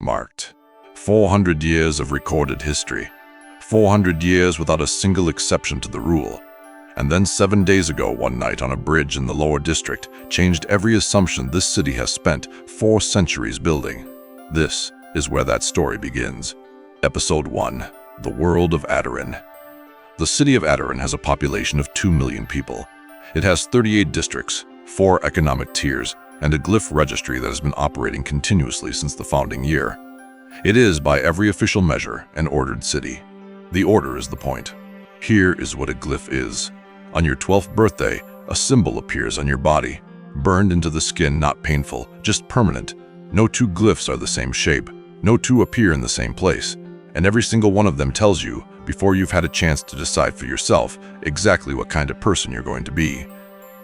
marked. 400 years of recorded history. 400 years without a single exception to the rule. And then 7 days ago, one night on a bridge in the lower district, changed every assumption this city has spent 4 centuries building. This is where that story begins. Episode 1. The World of Aderyn. The city of Aderyn has a population of 2 million people. It has 38 districts, 4 economic tiers, and a glyph registry that has been operating continuously since the founding year. It is, by every official measure, an ordered city. The order is the point. Here is what a glyph is. On your 12th birthday, a symbol appears on your body, burned into the skin, not painful, just permanent. No 2 glyphs are the same shape. No 2 appear in the same place. And every single one of them tells you, before you've had a chance to decide for yourself, exactly what kind of person you're going to be.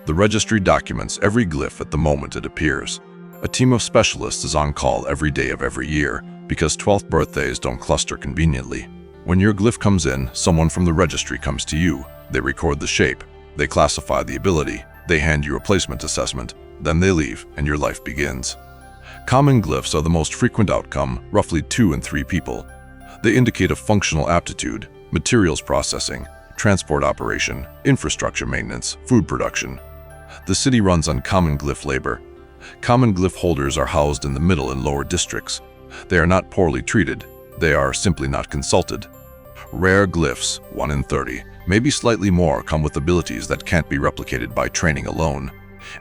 The registry documents every glyph at the moment it appears. A team of specialists is on call every day of every year, because 12th birthdays don't cluster conveniently. When your glyph comes in, someone from the registry comes to you. They record the shape, they classify the ability, they hand you a placement assessment, then they leave and your life begins. Common glyphs are the most frequent outcome, roughly 2 in 3 people. They indicate a functional aptitude, materials processing, transport operation, infrastructure maintenance, food production. The city runs on common glyph labor. Common glyph holders are housed in the middle and lower districts. They are not poorly treated, they are simply not consulted. Rare glyphs, 1 in 30, maybe slightly more, come with abilities that can't be replicated by training alone.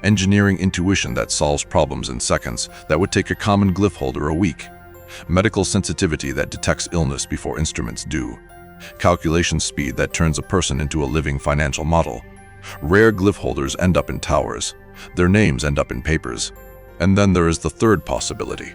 Engineering intuition that solves problems in seconds that would take a common glyph holder a week. Medical sensitivity that detects illness before instruments do. Calculation speed that turns a person into a living financial model. Rare glyph holders end up in towers. Their names end up in papers. And then there is the third possibility.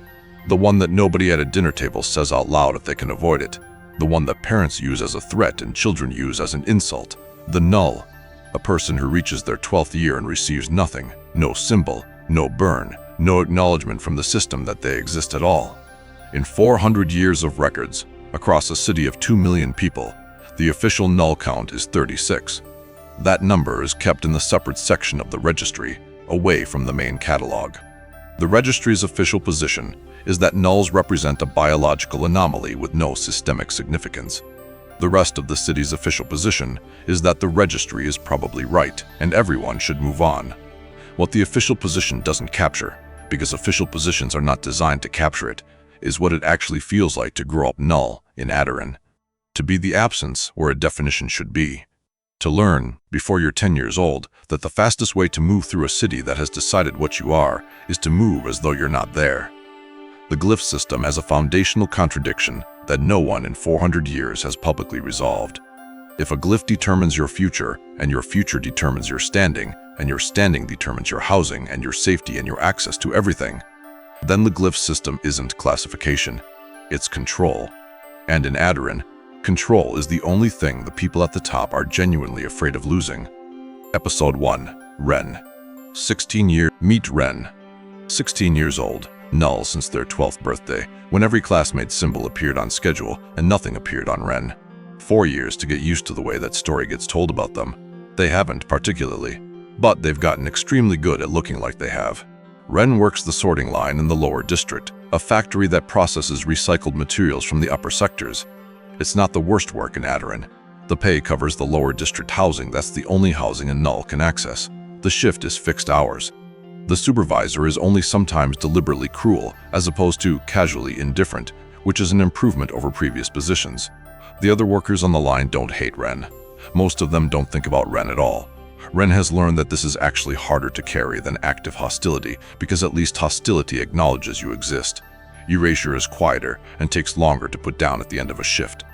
The one that nobody at a dinner table says out loud if they can avoid it. The one that parents use as a threat and children use as an insult. The Null. A person who reaches their 12th year and receives nothing. No symbol, no burn, no acknowledgement from the system that they exist at all. In 400 years of records, across a city of 2 million people, the official Null count is 36. That number is kept in the separate section of the registry, away from the main catalog. The registry's official position is that nulls represent a biological anomaly with no systemic significance. The rest of the city's official position is that the registry is probably right and everyone should move on. What the official position doesn't capture, because official positions are not designed to capture it, is what it actually feels like to grow up null in Aderyn. To be the absence where a definition should be. To learn, before you're 10 years old, that the fastest way to move through a city that has decided what you are is to move as though you're not there. The glyph system has a foundational contradiction that no one in 400 years has publicly resolved. If a glyph determines your future, and your future determines your standing, and your standing determines your housing and your safety and your access to everything, then the glyph system isn't classification, it's control. And in Aderyn, control is the only thing the people at the top are genuinely afraid of losing. Episode 1. Wren. 16 years. Meet Wren. 16 years old, null since their 12th birthday, when every classmate symbol appeared on schedule and nothing appeared on Wren. 4 years to get used to the way that story gets told about them. They haven't particularly, but they've gotten extremely good at looking like they have. Wren works the sorting line in the lower district, a factory that processes recycled materials from the upper sectors. It's not the worst work in Aderyn. The pay covers the lower district housing. That's the only housing a null can access. The shift is fixed hours. The supervisor is only sometimes deliberately cruel, as opposed to casually indifferent, which is an improvement over previous positions. The other workers on the line don't hate Wren. Most of them don't think about Wren at all. Wren has learned that this is actually harder to carry than active hostility, because at least hostility acknowledges you exist. Erasure is quieter and takes longer to put down at the end of a shift.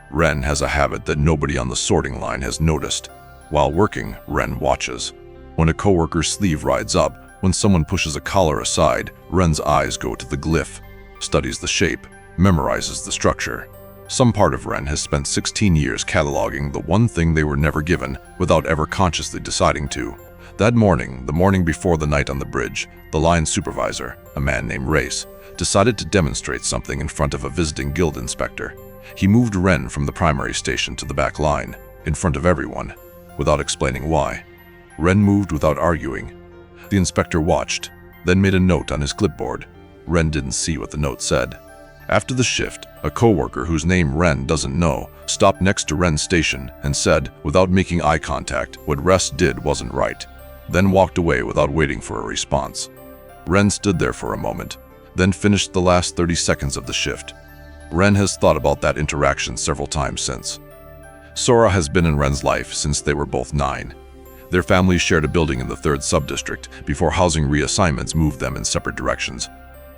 Wren has a habit that nobody on the sorting line has noticed. While working, Wren watches. When a coworker's sleeve rides up, when someone pushes a collar aside, Wren's eyes go to the glyph, studies the shape, memorizes the structure. Some part of Wren has spent 16 years cataloging the one thing they were never given without ever consciously deciding to. That morning, the morning before the night on the bridge, the line supervisor, a man named Race, decided to demonstrate something in front of a visiting guild inspector. He moved Wren from the primary station to the back line, in front of everyone, without explaining why. Wren moved without arguing. The inspector watched, then made a note on his clipboard. Wren didn't see what the note said. After the shift, a coworker whose name Wren doesn't know stopped next to Wren's station and said, without making eye contact, what Wes did wasn't right, then walked away without waiting for a response. Wren stood there for a moment, then finished the last 30 seconds of the shift. Wren has thought about that interaction several times since. Sora has been in Wren's life since they were both 9. Their families shared a building in the 3rd sub-district before housing reassignments moved them in separate directions.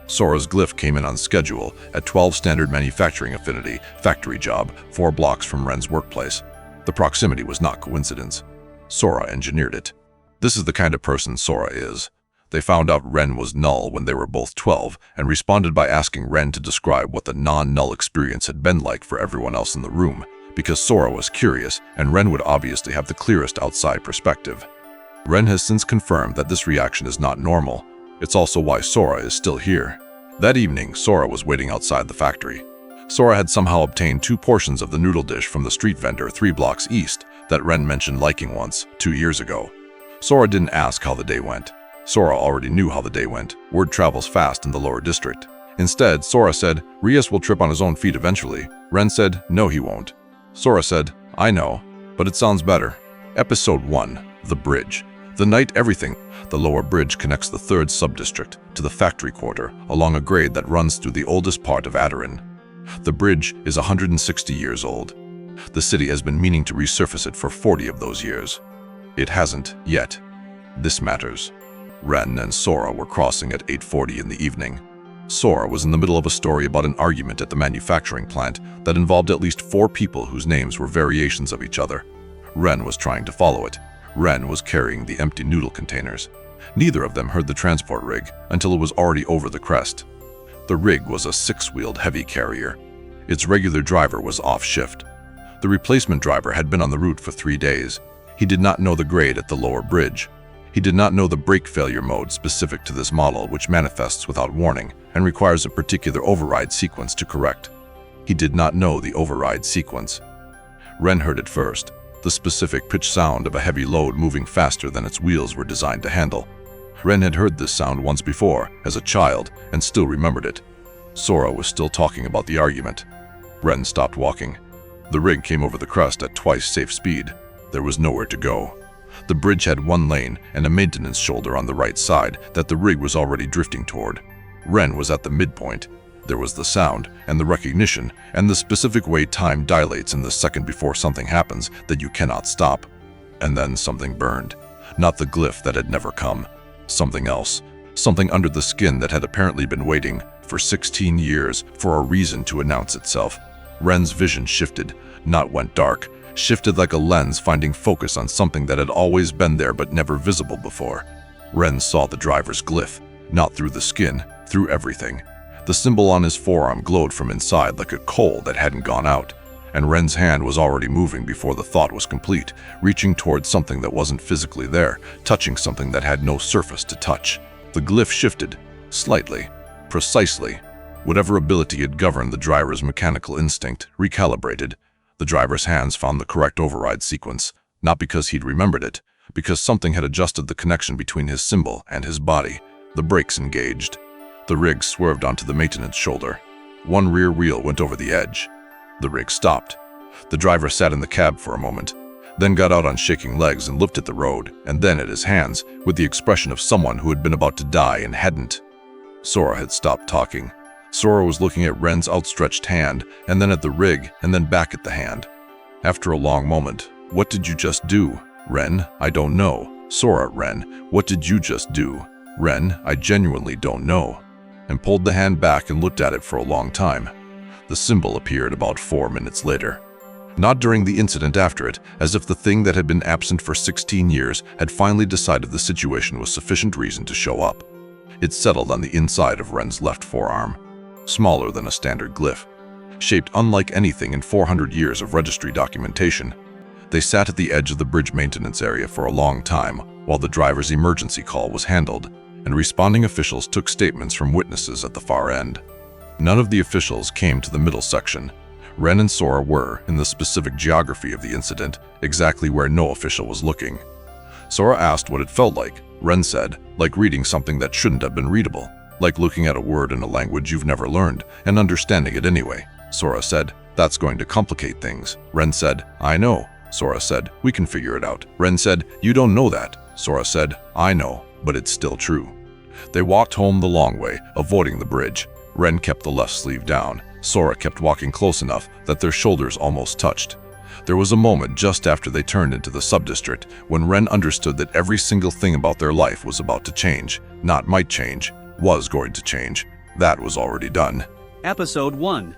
Sora's glyph came in on schedule at 12 Standard Manufacturing Affinity factory job 4 blocks from Wren's workplace. The proximity was not coincidence. Sora engineered it. This is the kind of person Sora is. They found out Wren was Null when they were both 12 and responded by asking Wren to describe what the non-Null experience had been like for everyone else in the room, because Sora was curious and Wren would obviously have the clearest outside perspective. Wren has since confirmed that this reaction is not normal. It's also why Sora is still here. That evening, Sora was waiting outside the factory. Sora had somehow obtained 2 portions of the noodle dish from the street vendor 3 blocks east that Wren mentioned liking once, 2 years ago. Sora didn't ask how the day went. Sora already knew how the day went. Word travels fast in the lower district. Instead, Sora said, Rias will trip on his own feet eventually. Wren said, no he won't. Sora said, I know, but it sounds better. Episode 1, The Bridge. The night everything. The lower bridge connects the 3rd sub-district to the factory quarter along a grade that runs through the oldest part of Aderyn. The bridge is 160 years old. The city has been meaning to resurface it for 40 of those years. It hasn't yet. This matters. Wren and Sora were crossing at 8:40 in the evening. Sora was in the middle of a story about an argument at the manufacturing plant that involved at least 4 people whose names were variations of each other. Wren was trying to follow it. Wren was carrying the empty noodle containers. Neither of them heard the transport rig until it was already over the crest. The rig was a 6-wheeled heavy carrier. Its regular driver was off shift. The replacement driver had been on the route for 3 days. He did not know the grade at the lower bridge. He did not know the brake failure mode specific to this model, which manifests without warning and requires a particular override sequence to correct. He did not know the override sequence. Wren heard it first, the specific pitch sound of a heavy load moving faster than its wheels were designed to handle. Wren had heard this sound once before, as a child, and still remembered it. Sora was still talking about the argument. Wren stopped walking. The rig came over the crest at twice safe speed. There was nowhere to go. The bridge had 1 lane and a maintenance shoulder on the right side that the rig was already drifting toward. Wren was at the midpoint. There was the sound and the recognition and the specific way time dilates in the second before something happens that you cannot stop. And then something burned. Not the glyph that had never come. Something else. Something under the skin that had apparently been waiting for 16 years for a reason to announce itself. Wren's vision shifted, not went dark, shifted like a lens finding focus on something that had always been there but never visible before. Wren saw the driver's glyph, not through the skin, through everything. The symbol on his forearm glowed from inside like a coal that hadn't gone out, and Wren's hand was already moving before the thought was complete, reaching towards something that wasn't physically there, touching something that had no surface to touch. The glyph shifted, slightly, precisely. Whatever ability had governed the driver's mechanical instinct recalibrated. The driver's hands found the correct override sequence, not because he'd remembered it, because something had adjusted the connection between his symbol and his body. The brakes engaged. The rig swerved onto the maintenance shoulder. 1 rear wheel went over the edge. The rig stopped. The driver sat in the cab for a moment, then got out on shaking legs and looked at the road, and then at his hands, with the expression of someone who had been about to die and hadn't. Sora had stopped talking. Sora was looking at Wren's outstretched hand, and then at the rig, and then back at the hand. After a long moment, "What did you just do?" "Wren, I don't know." "Sora, Wren, what did you just do?" "Wren, I genuinely don't know." And pulled the hand back and looked at it for a long time. The symbol appeared about 4 minutes later. Not during the incident after it, as if the thing that had been absent for 16 years had finally decided the situation was sufficient reason to show up. It settled on the inside of Wren's left forearm, smaller than a standard glyph, shaped unlike anything in 400 years of registry documentation. They sat at the edge of the bridge maintenance area for a long time while the driver's emergency call was handled, and responding officials took statements from witnesses at the far end. None of the officials came to the middle section. Wren and Sora were, in the specific geography of the incident, exactly where no official was looking. Sora asked what it felt like. Wren said, like reading something that shouldn't have been readable, Like looking at a word in a language you've never learned and understanding it anyway. Sora said, "That's going to complicate things." Wren said, "I know." Sora said, "We can figure it out." Wren said, "You don't know that." Sora said, "I know, but it's still true." They walked home the long way, avoiding the bridge. Wren kept the left sleeve down. Sora kept walking close enough that their shoulders almost touched. There was a moment just after they turned into the sub-district when Wren understood that every single thing about their life was about to change. Not might change, was going to change. That was already done. Episode 1.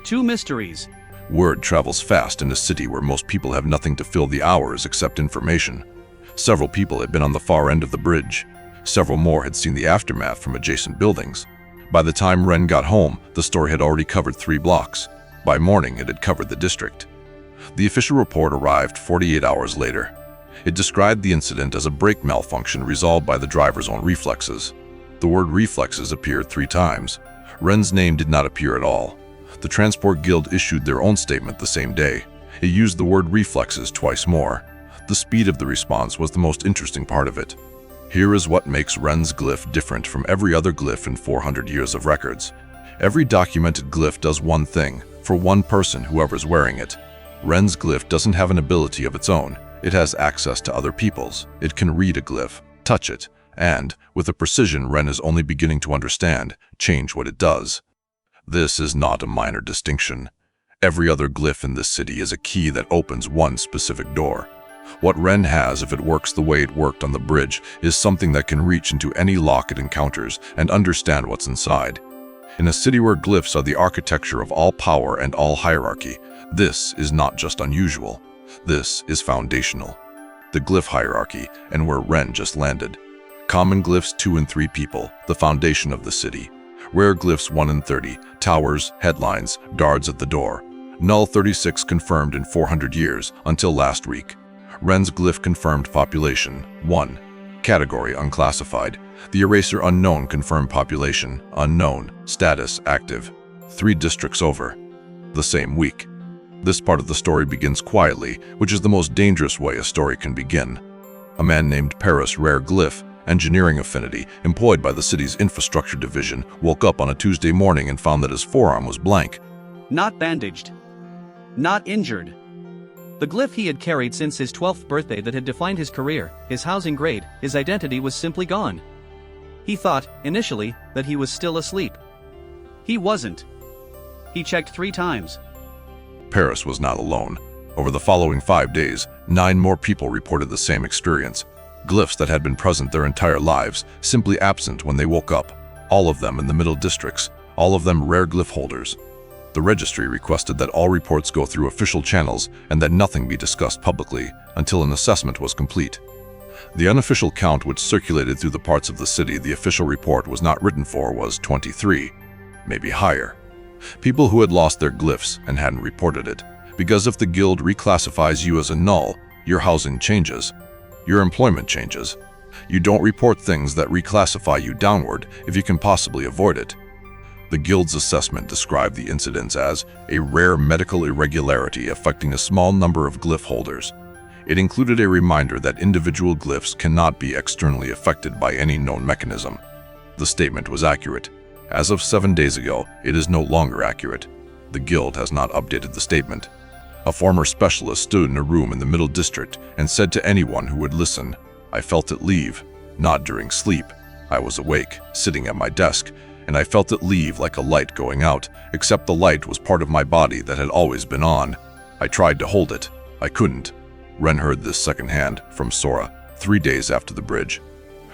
2 Mysteries. Word travels fast in a city where most people have nothing to fill the hours except information. Several people had been on the far end of the bridge. Several more had seen the aftermath from adjacent buildings. By the time Wren got home, the story had already covered 3 blocks. By morning, it had covered the district. The official report arrived 48 hours later. It described the incident as a brake malfunction resolved by the driver's own reflexes. The word reflexes appeared 3 times. Wren's name did not appear at all. The Transport Guild issued their own statement the same day. It used the word reflexes twice more. The speed of the response was the most interesting part of it. Here is what makes Wren's glyph different from every other glyph in 400 years of records. Every documented glyph does one thing, for one person, whoever's wearing it. Wren's glyph doesn't have an ability of its own. It has access to other people's. It can read a glyph, touch it, and, with a precision Wren is only beginning to understand, change what it does. This is not a minor distinction. Every other glyph in this city is a key that opens one specific door. What Wren has, if it works the way it worked on the bridge, is something that can reach into any lock it encounters and understand what's inside. In a city where glyphs are the architecture of all power and all hierarchy, this is not just unusual. This is foundational. The glyph hierarchy, and where Wren just landed. Common Glyphs 2 and 3 people, the foundation of the city. Rare Glyphs 1 and 30, towers, headlines, guards at the door. Null 36 confirmed in 400 years, until last week. Wren's glyph confirmed population, 1. Category unclassified. The eraser unknown confirmed population, unknown. Status active. 3 districts over. The same week. This part of the story begins quietly, which is the most dangerous way a story can begin. A man named Paris Rare Glyph, engineering affinity, employed by the city's infrastructure division, woke up on a Tuesday morning and found that his forearm was blank. Not bandaged. Not injured. The glyph he had carried since his 12th birthday that had defined his career, his housing grade, his identity was simply gone. He thought, initially, that he was still asleep. He wasn't. He checked 3 times. Paris was not alone. Over the following 5 days, 9 more people reported the same experience. Glyphs that had been present their entire lives, simply absent when they woke up. All of them in the middle districts, all of them rare glyph holders. The Registry requested that all reports go through official channels and that nothing be discussed publicly until an assessment was complete. The unofficial count which circulated through the parts of the city the official report was not written for was 23, maybe higher. People who had lost their glyphs and hadn't reported it, because if the guild reclassifies you as a null, your housing changes. Your employment changes. You don't report things that reclassify you downward if you can possibly avoid it. The guild's assessment described the incidents as a rare medical irregularity affecting a small number of glyph holders. It included a reminder that individual glyphs cannot be externally affected by any known mechanism. The statement was accurate. As of 7 days ago, it is no longer accurate. The guild has not updated the statement. A former specialist stood in a room in the middle district and said to anyone who would listen, "I felt it leave, not during sleep. I was awake, sitting at my desk, and I felt it leave like a light going out, except the light was part of my body that had always been on. I tried to hold it. I couldn't." Wren heard this secondhand from Sora, 3 days after the bridge.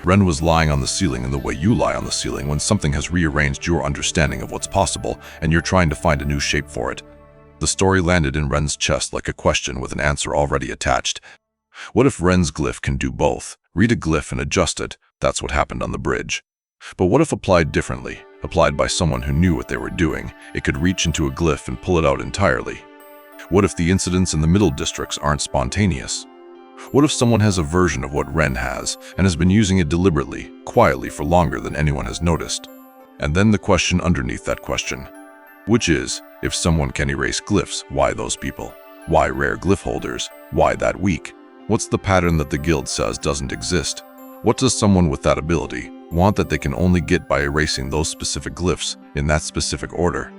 Wren was lying on the ceiling in the way you lie on the ceiling when something has rearranged your understanding of what's possible and you're trying to find a new shape for it. The story landed in Wren's chest like a question with an answer already attached. What if Wren's glyph can do both? Read a glyph and adjust it. That's what happened on the bridge. But what if applied differently, applied by someone who knew what they were doing? It could reach into a glyph and pull it out entirely. What if the incidents in the middle districts aren't spontaneous? What if someone has a version of what Wren has and has been using it deliberately, quietly for longer than anyone has noticed? And then the question underneath that question, which is, if someone can erase glyphs, why those people? Why rare glyph holders? Why that week? What's the pattern that the guild says doesn't exist? What does someone with that ability, want that they can only get by erasing those specific glyphs in that specific order.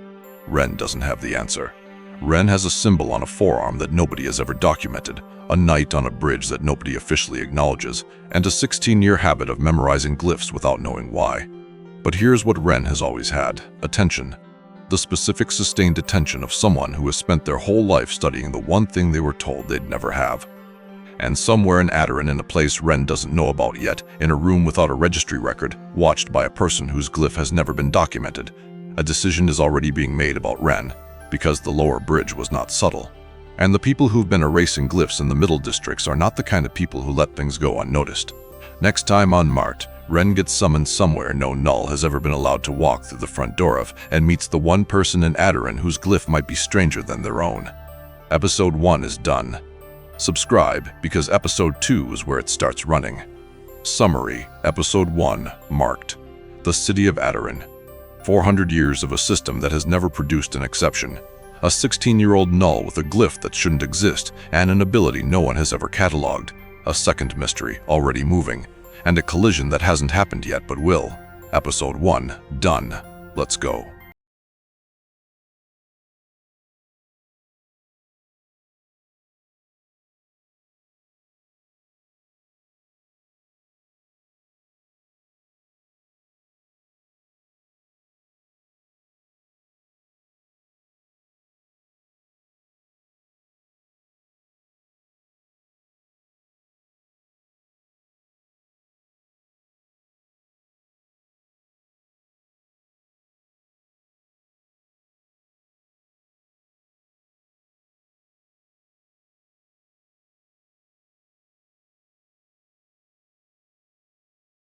Wren doesn't have the answer. Wren has a symbol on a forearm that nobody has ever documented, a knight on a bridge that nobody officially acknowledges, and a 16-year habit of memorizing glyphs without knowing why. But here's what Wren has always had: attention. The specific sustained attention of someone who has spent their whole life studying the one thing they were told they'd never have. And somewhere in Aderyn, in a place Wren doesn't know about yet, in a room without a registry record, watched by a person whose glyph has never been documented, a decision is already being made about Wren, because the lower bridge was not subtle. And the people who've been erasing glyphs in the middle districts are not the kind of people who let things go unnoticed. Next time unmarked, Wren gets summoned somewhere no Null has ever been allowed to walk through the front door of, and meets the one person in Aderyn whose glyph might be stranger than their own. Episode 1 is done. Subscribe, because Episode 2 is where it starts running. Summary: Episode 1, marked. The City of Aderyn. 400 years of a system that has never produced an exception. A 16-year-old Null with a glyph that shouldn't exist, and an ability no one has ever catalogued. A second mystery, already moving. And a collision that hasn't happened yet but will. Episode 1, done. Let's go.